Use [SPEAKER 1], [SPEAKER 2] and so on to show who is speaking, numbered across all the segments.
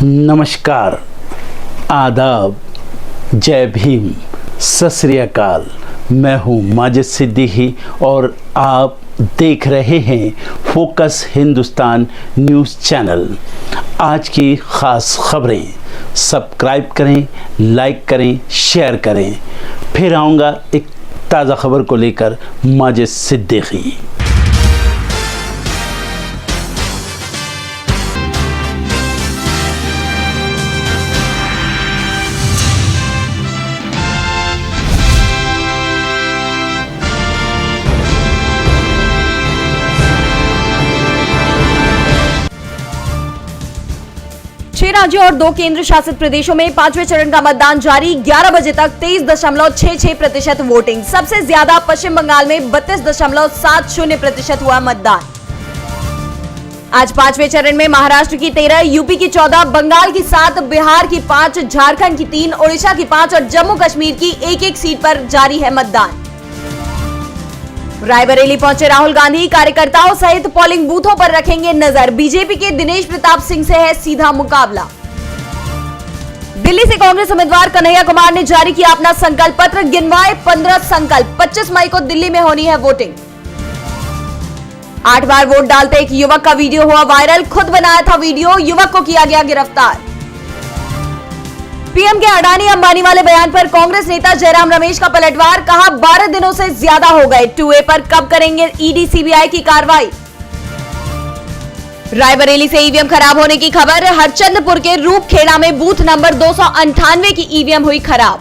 [SPEAKER 1] नमस्कार, आदाब, जय भीम, सत श्री अकाल। मैं हूँ माजिद सिद्दीकी और आप देख रहे हैं फोकस हिंदुस्तान न्यूज़ चैनल। आज की ख़ास खबरें सब्सक्राइब करें, लाइक करें, शेयर करें। फिर आऊँगा एक ताज़ा खबर को लेकर माजिद सिद्दीकी।
[SPEAKER 2] राज्यों और 2 केंद्र शासित प्रदेशों में 5वें चरण का मतदान जारी। 11 बजे तक 23.66% वोटिंग। सबसे ज्यादा पश्चिम बंगाल में 32.70% हुआ मतदान। आज 5वें चरण में महाराष्ट्र की 13, यूपी की 14, बंगाल की 7, बिहार की 5, झारखंड की 3, ओडिशा की 5 और जम्मू कश्मीर की 1-1 सीट पर जारी है मतदान। रायबरेली पहुंचे राहुल गांधी, कार्यकर्ताओं सहित पोलिंग बूथों पर रखेंगे नजर। बीजेपी के दिनेश प्रताप सिंह से है सीधा मुकाबला। दिल्ली से कांग्रेस उम्मीदवार कन्हैया कुमार ने जारी किया अपना संकल्प पत्र। गिनवाए 15 संकल्प। 25 मई को दिल्ली में होनी है वोटिंग। 8 बार वोट डालते एक युवक का वीडियो हुआ वायरल। खुद बनाया था वीडियो, युवक को किया गया गिरफ्तार। पीएम के अडानी अंबानी वाले बयान पर कांग्रेस नेता जयराम रमेश का पलटवार। कहा 12 दिनों से ज्यादा हो गए, 2A पर कब करेंगे ईडी सीबीआई की कार्रवाई। रायबरेली से ईवीएम खराब होने की खबर। हरचंदपुर के रूपखेड़ा में बूथ नंबर 298 की ईवीएम हुई खराब।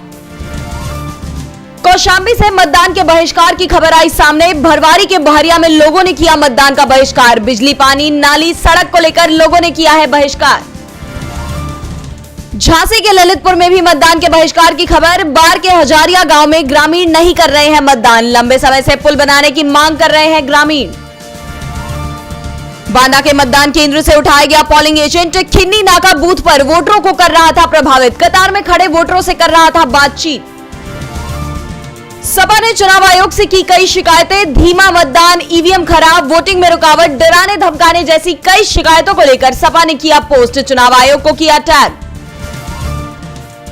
[SPEAKER 2] कौशांबी से मतदान के बहिष्कार की खबर आई सामने। भरवारी के बहरिया में लोगों ने किया मतदान का बहिष्कार। बिजली, पानी, नाली, सड़क को लेकर लोगों ने किया है बहिष्कार। झांसी के ललितपुर में भी मतदान के बहिष्कार की खबर। बार के हजारिया गांव में ग्रामीण नहीं कर रहे हैं मतदान। लंबे समय से पुल बनाने की मांग कर रहे हैं ग्रामीण। बांदा के मतदान केंद्र से उठाया गया पोलिंग एजेंट। खिन्नी नाका बूथ पर वोटरों को कर रहा था प्रभावित। कतार में खड़े वोटरों से कर रहा था बातचीत। सपा ने चुनाव आयोग से की कई शिकायतें। धीमा मतदान, ईवीएम खराब, वोटिंग में रुकावट, डराने धमकाने जैसी कई शिकायतों को लेकर सपा ने किया पोस्ट। चुनाव आयोग को किया टैग।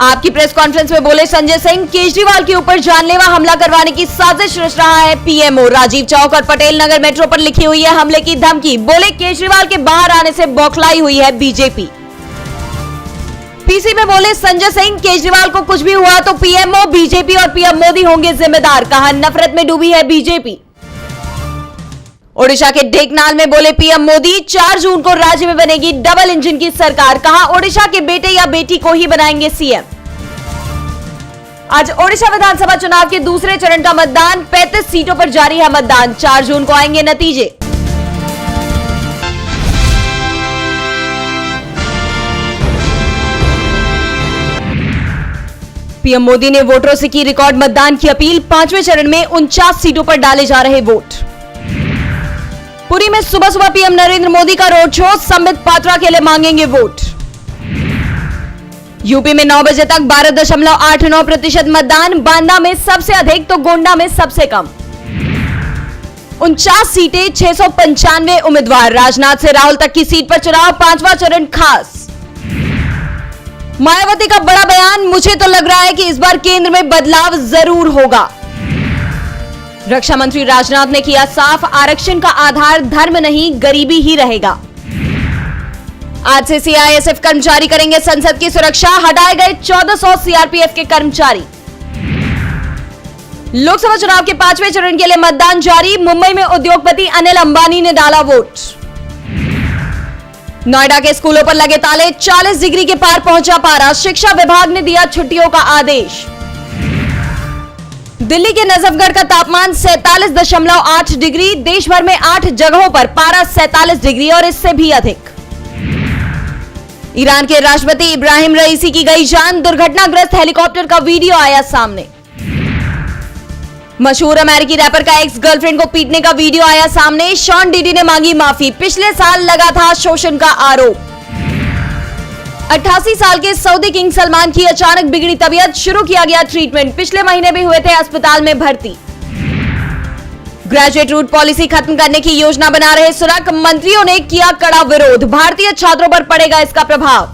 [SPEAKER 2] आपकी प्रेस कॉन्फ्रेंस में बोले संजय सिंह, केजरीवाल के ऊपर जानलेवा हमला करवाने की साजिश रच रहा है पीएमओ। राजीव चौक और पटेल नगर मेट्रो पर लिखी हुई है हमले की धमकी। बोले केजरीवाल के बाहर आने से बौखलाई हुई है बीजेपी। पीसी में बोले संजय सिंह, केजरीवाल को कुछ भी हुआ तो पीएमओ, बीजेपी और पीएम मोदी होंगे जिम्मेदार। कहा नफरत में डूबी है बीजेपी। ओडिशा के ढेंकनाल में बोले पीएम मोदी, 4 जून को राज्य में बनेगी डबल इंजन की सरकार। कहा ओडिशा के बेटे या बेटी को ही बनाएंगे सीएम। आज ओडिशा विधानसभा चुनाव के दूसरे चरण का मतदान। 35 सीटों पर जारी है मतदान। 4 जून को आएंगे नतीजे। पीएम मोदी ने वोटरों से की रिकॉर्ड मतदान की अपील। 5वें चरण में 49 सीटों पर डाले जा रहे वोट। पुरी में सुबह सुबह पीएम नरेंद्र मोदी का रोड शो। संबित पात्रा के लिए मांगेंगे वोट। यूपी में 9 बजे तक 12.89% मतदान। बांदा में सबसे अधिक तो गोंडा में सबसे कम। 49 सीटें, 695 उम्मीदवार। राजनाथ से राहुल तक की सीट पर चुनाव। 5वां चरण खास। मायावती का बड़ा बयान। मुझे तो लग रहा है कि इस बार केंद्र में बदलाव जरूर होगा। रक्षा मंत्री राजनाथ ने किया साफ, आरक्षण का आधार धर्म नहीं गरीबी ही रहेगा। आज से सीआईएसएफ कर्मचारी करेंगे संसद की सुरक्षा। हटाए गए 1400 सीआरपीएफ के कर्मचारी। लोकसभा चुनाव के 5वें चरण के लिए मतदान जारी। मुंबई में उद्योगपति अनिल अंबानी ने डाला वोट। नोएडा के स्कूलों पर लगे ताले। 40 डिग्री के पार पहुंचा पारा। शिक्षा विभाग ने दिया छुट्टियों का आदेश। दिल्ली के नजफगढ़ का तापमान 47.8 डिग्री। देश भर में 8 जगहों पर पारा 47 डिग्री और इससे भी अधिक। ईरान के राष्ट्रपति इब्राहिम रईसी की गई जान। दुर्घटनाग्रस्त हेलीकॉप्टर का वीडियो आया सामने। मशहूर अमेरिकी रैपर का एक्स गर्लफ्रेंड को पीटने का वीडियो आया सामने। शॉन डीडी ने मांगी माफी। पिछले साल लगा था शोषण का आरोप। 88 साल के सऊदी किंग सलमान की अचानक बिगड़ी तबीयत। शुरू किया गया ट्रीटमेंट। पिछले महीने भी हुए थे अस्पताल में भर्ती। ग्रेजुएट रूट पॉलिसी खत्म करने की योजना बना रहे सुरक। मंत्रियों ने किया कड़ा विरोध। भारतीय छात्रों पर पड़ेगा इसका प्रभाव।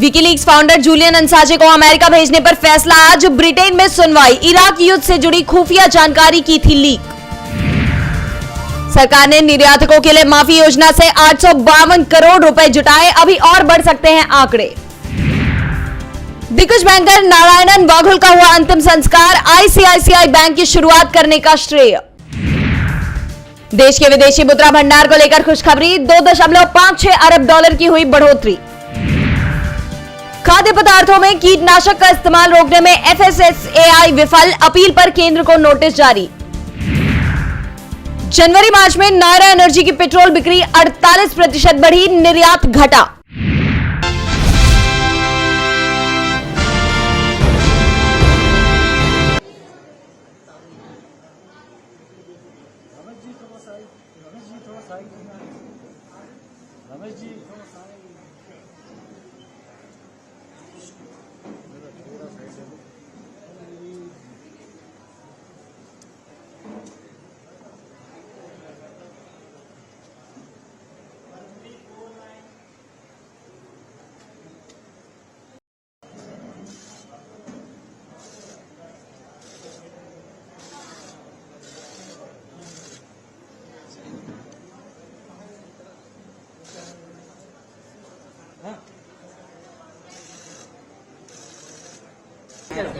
[SPEAKER 2] विकीलीक्स फाउंडर जूलियन असांजे को अमेरिका भेजने पर फैसला आज। ब्रिटेन में सुनवाई। इराक युद्ध से जुड़ी खुफिया जानकारी की थी लीक। सरकार ने निर्यातकों के लिए माफी योजना से 852 करोड़ रुपए जुटाए। अभी और बढ़ सकते हैं आंकड़े। दिग्गज बैंकर नारायणन वाघुल का हुआ अंतिम संस्कार। आईसीआईसीआई बैंक की शुरुआत करने का श्रेय। देश के विदेशी मुद्रा भंडार को लेकर खुशखबरी। 2.56 अरब डॉलर की हुई बढ़ोतरी। खाद्य पदार्थों में कीटनाशक का इस्तेमाल रोकने में एफएसएसएआई विफल। अपील पर केंद्र को नोटिस जारी। जनवरी मार्च में नायरा एनर्जी की पेट्रोल बिक्री 48% बढ़ी। निर्यात घटा।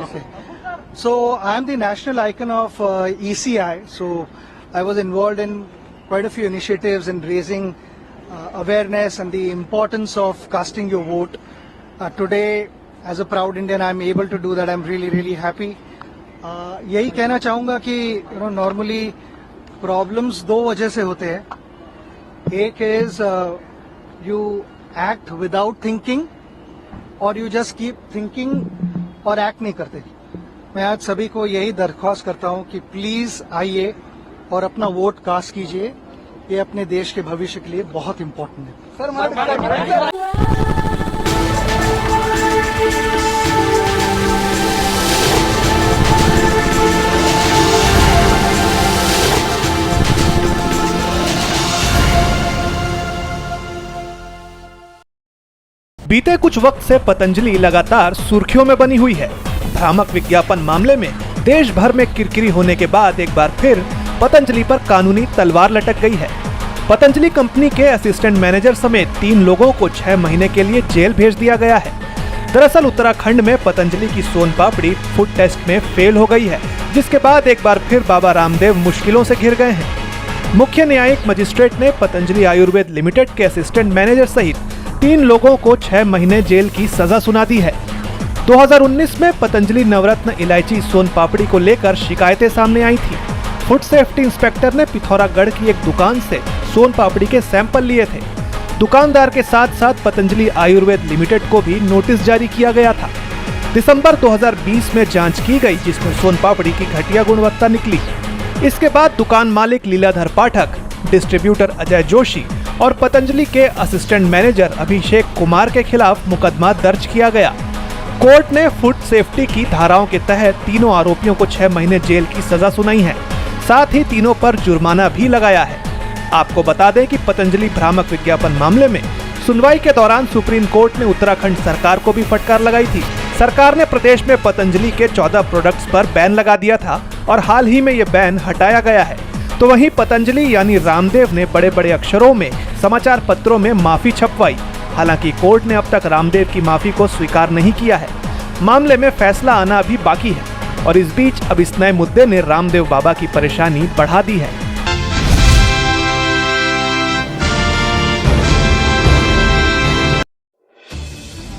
[SPEAKER 3] Okay. So I am the national icon of ECI. So I was involved in quite a few initiatives in raising awareness and the importance of casting your vote. Today, as a proud Indian, I am able to do that. I am really happy. यही कहना चाहूँगा कि normally problems दो वजह से होते हैं. एक is you act without thinking or you just keep thinking और एक्ट नहीं करते. मैं आज सभी को यही दरख्वास्त करता हूं कि प्लीज आइए और अपना वोट कास्ट कीजिए. ये अपने देश के भविष्य के लिए बहुत इम्पोर्टेंट है.
[SPEAKER 4] बीते कुछ वक्त से पतंजलि लगातार सुर्खियों में बनी हुई है. भ्रामक विज्ञापन मामले में देश भर में किरकिरी होने के बाद एक बार फिर पतंजलि पर कानूनी तलवार लटक गई है. पतंजलि कंपनी के असिस्टेंट मैनेजर समेत 3 लोगों को 6 महीने के लिए जेल भेज दिया गया है. दरअसल उत्तराखंड में पतंजलि की सोन पापड़ी फूड टेस्ट में फेल हो गई है, जिसके बाद एक बार फिर बाबा रामदेव मुश्किलों से घिर गए हैं. मुख्य न्यायिक मजिस्ट्रेट ने पतंजलि आयुर्वेद लिमिटेड के असिस्टेंट मैनेजर सहित 3 लोगों को 6 महीने जेल की सजा सुना दी है. 2019 में पतंजलि नवरत्न इलायची सोन पापड़ी को लेकर शिकायतें सामने आई थी. फूड सेफ्टी इंस्पेक्टर ने पिथौरागढ़ की एक दुकान से सोन पापड़ी के सैंपल लिए थे. दुकानदार के साथ साथ पतंजलि आयुर्वेद लिमिटेड को भी नोटिस जारी किया गया था. दिसंबर 2020 में जांच की गई, जिसमें सोन पापड़ी की घटिया गुणवत्ता निकली. इसके बाद दुकान मालिक लीलाधर पाठक, डिस्ट्रीब्यूटर अजय जोशी और पतंजलि के असिस्टेंट मैनेजर अभिषेक कुमार के खिलाफ मुकदमा दर्ज किया गया. कोर्ट ने फूड सेफ्टी की धाराओं के तहत तीनों आरोपियों को 6 महीने जेल की सजा सुनाई है. साथ ही तीनों पर जुर्माना भी लगाया है. आपको बता दें कि पतंजलि भ्रामक विज्ञापन मामले में सुनवाई के दौरान सुप्रीम कोर्ट ने उत्तराखंड सरकार को भी फटकार लगाई थी. सरकार ने प्रदेश में पतंजलि के 14 प्रोडक्ट्स पर बैन लगा दिया था और हाल ही में ये बैन हटाया गया है. तो वहीं पतंजलि यानी रामदेव ने बड़े बड़े अक्षरों में समाचार पत्रों में माफी छपवाई. हालांकि कोर्ट ने अब तक रामदेव की माफी को स्वीकार नहीं किया है. मामले में फैसला आना अभी बाकी है और इस बीच अब इस नए मुद्दे ने रामदेव बाबा की परेशानी बढ़ा दी है.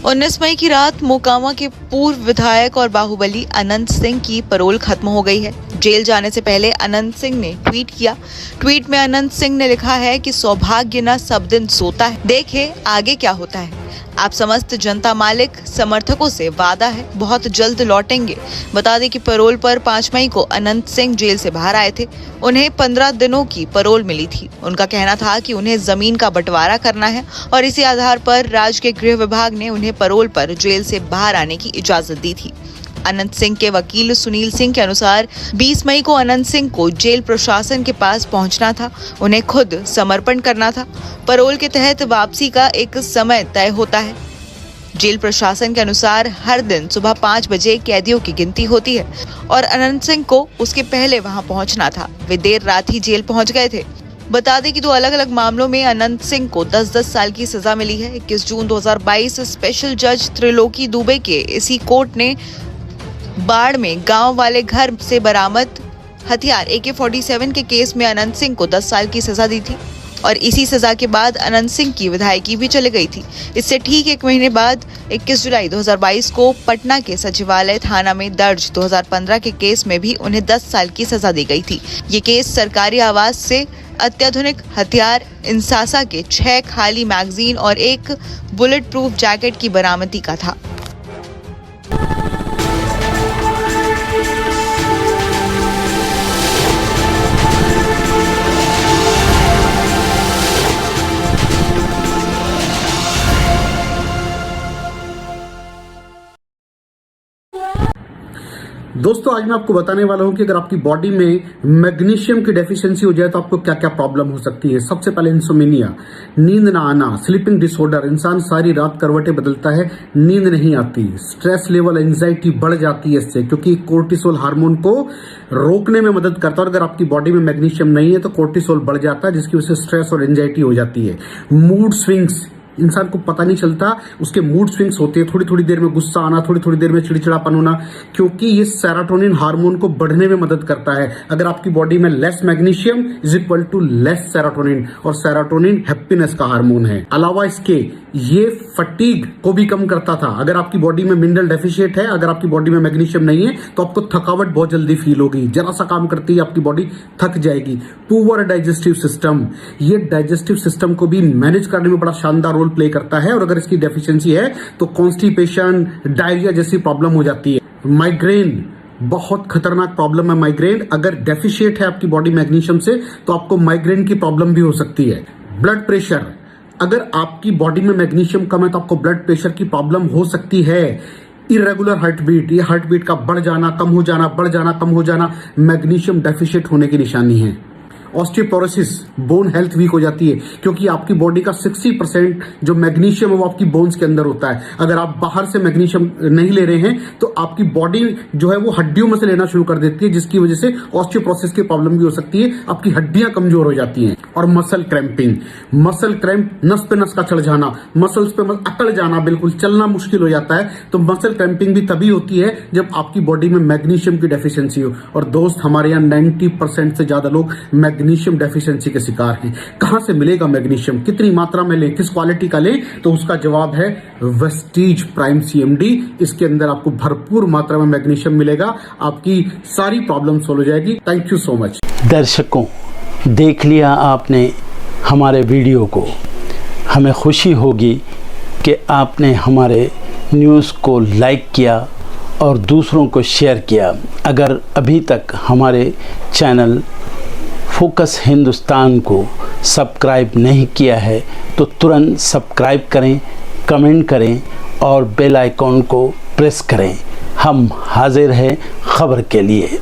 [SPEAKER 5] 19 मई की रात मोकामा के पूर्व विधायक और बाहुबली अनंत सिंह की पैरोल खत्म हो गई है. जेल जाने से पहले अनंत सिंह ने ट्वीट किया. ट्वीट में अनंत सिंह ने लिखा है कि सौभाग्य न सब दिन सोता है, देखे आगे क्या होता है. आप समस्त जनता मालिक समर्थकों से वादा है बहुत जल्द लौटेंगे. बता दें कि पैरोल पर 5 मई को अनंत सिंह जेल से बाहर आए थे. उन्हें 15 दिनों की पैरोल मिली थी. उनका कहना था कि उन्हें जमीन का बंटवारा करना है और इसी आधार पर राज्य के गृह विभाग ने उन्हें पैरोल पर जेल से बाहर आने की इजाजत दी थी. अनंत सिंह के वकील सुनील सिंह के अनुसार 20 मई को अनंत सिंह को जेल प्रशासन के पास पहुंचना था. उन्हें खुद समर्पण करना था. पैरोल के तहत वापसी का एक समय तय होता है. जेल प्रशासन के अनुसार हर दिन सुबह 5 बजे कैदियों की गिनती होती है और अनंत सिंह को उसके पहले वहां पहुंचना था। वे देर रात ही जेल पहुंच गए थे। बता दें कि 2 अलग-अलग मामलों में अनंत सिंह को 10-10 साल की सजा मिली है। 21 जून 2022 स्पेशल जज त्रिलोकी दुबे के इसी कोर्ट ने बाढ़ में गांव वाले घर से बरामद हथियार AK-47 के केस में अनंत सिंह को 10 साल की सजा दी थी और इसी सजा के बाद अनंत सिंह की विधायकी भी चली गई थी। इससे ठीक 1 महीने बाद 21 जुलाई 2022 को पटना के सचिवालय थाना में दर्ज 2015 के केस में भी उन्हें 10 साल की सजा दी गई थी। ये केस सरकारी आवास से अत्याधुनिक हथियार इंसासा के 6 खाली मैगजीन और 1 बुलेट प्रूफ जैकेट की बरामदी का था।
[SPEAKER 6] दोस्तों आज मैं आपको बताने वाला हूं कि अगर आपकी बॉडी में मैग्नीशियम की डेफिशिएंसी हो जाए तो आपको क्या क्या प्रॉब्लम हो सकती है। सबसे पहले इंसोमेनिया, नींद ना आना, स्लीपिंग डिसऑर्डर, इंसान सारी रात करवटें बदलता है, नींद नहीं आती, स्ट्रेस लेवल, एंजाइटी बढ़ जाती है इससे, क्योंकि कोर्टिसोल हार्मोन को रोकने में मदद करता है। और अगर आपकी बॉडी में मैग्नीशियम नहीं है तो कोर्टिसोल बढ़ जाता है, जिसकी वजह से स्ट्रेस और एंजाइटी हो जाती है। मूड स्विंग्स, इंसान को पता नहीं चलता उसके मूड स्विंग्स होते हैं, थोड़ी थोड़ी देर में गुस्सा आना, थोड़ी थोड़ी देर में चिड़चिड़ापन होना, क्योंकि ये सेरोटोनिन हार्मोन को बढ़ने में मदद करता है। अगर आपकी बॉडी में less magnesium is equal to less serotonin, और सेरोटोनिन हैप्पीनेस का हार्मोन है। अलावा इसके ये फटीग को भी कम करता था। अगर आपकी बॉडी में मिनरल डेफिशिएट है, अगर आपकी बॉडी में मैग्नीशियम नहीं है तो आपको थकावट बहुत जल्दी फील होगी, जरा सा काम करती है आपकी बॉडी थक जाएगी। पुअर डाइजेस्टिव सिस्टम, ये डाइजेस्टिव सिस्टम को भी मैनेज करने में बड़ा शानदार रोल प्ले करता है, और अगर इसकी डेफिशिएंसी है तो कॉन्स्टिपेशन, डायरिया जैसी प्रॉब्लम हो जाती है। माइग्रेन, बहुत खतरनाक प्रॉब्लम है माइग्रेन। अगर डेफिशिएट है आपकी बॉडी मैग्नीशियम से तो आपको माइग्रेन की प्रॉब्लम भी हो सकती है। ब्लड प्रेशर, अगर आपकी बॉडी में मैग्नीशियम कम है तो आपको ब्लड प्रेशर की प्रॉब्लम हो सकती है। इरेगुलर हार्ट बीट, ये हार्ट बीट का बढ़ जाना, कम हो जाना, बढ़ जाना, कम हो जाना, मैग्नीशियम डेफिशिएट होने की निशानी है। ऑस्टियोपोरोसिस, बोन हेल्थ वीक हो जाती है, क्योंकि आपकी बॉडी का 60% जो मैग्नीशियम है वो आपकी बोन्स के अंदर होता है। अगर आप बाहर से मैग्नीशियम नहीं ले रहे हैं तो आपकी बॉडी जो है वो हड्डियों में से लेना शुरू कर देती है, जिसकी वजह से ऑस्टियोपोरोसिस की प्रॉब्लम भी हो सकती है, आपकी हड्डियां कमजोर हो जाती हैं। और मसल क्रैम्पिंग, मसल क्रैम्प, नस पे नस का चढ़ जाना, मसल्स पे अकड़ जाना, बिल्कुल चलना मुश्किल हो जाता है। तो मसल क्रैम्पिंग भी तभी होती है जब आपकी बॉडी में मैग्नीशियम की डेफिशिएंसी हो। और दोस्त, हमारे यहाँ 90% से ज्यादा लोग मैग्नीशियम डेफिशिएंसी के शिकार हैं। कहां से मिलेगा मैग्नीशियम, कितनी मात्रा में लें, किस क्वालिटी का लें? तो उसका जवाब है वेस्टीज प्राइम CMD। इसके अंदर आपको भरपूर मात्रा में मैग्नीशियम मिलेगा, आपकी सारी प्रॉब्लम सॉल्व हो जाएगी। Thank you so much.
[SPEAKER 1] दर्शकों, देख लिया आपने हमारे वीडियो को। हमें खुशी होगी कि आपने हमारे न्यूज़ को लाइक किया और दूसरों को शेयर किया। अगर अभी तक हमारे चैनल फोकस हिंदुस्तान को सब्सक्राइब नहीं किया है तो तुरंत सब्सक्राइब करें, कमेंट करें और बेल आइकॉन को प्रेस करें। हम हाजिर हैं खबर के लिए।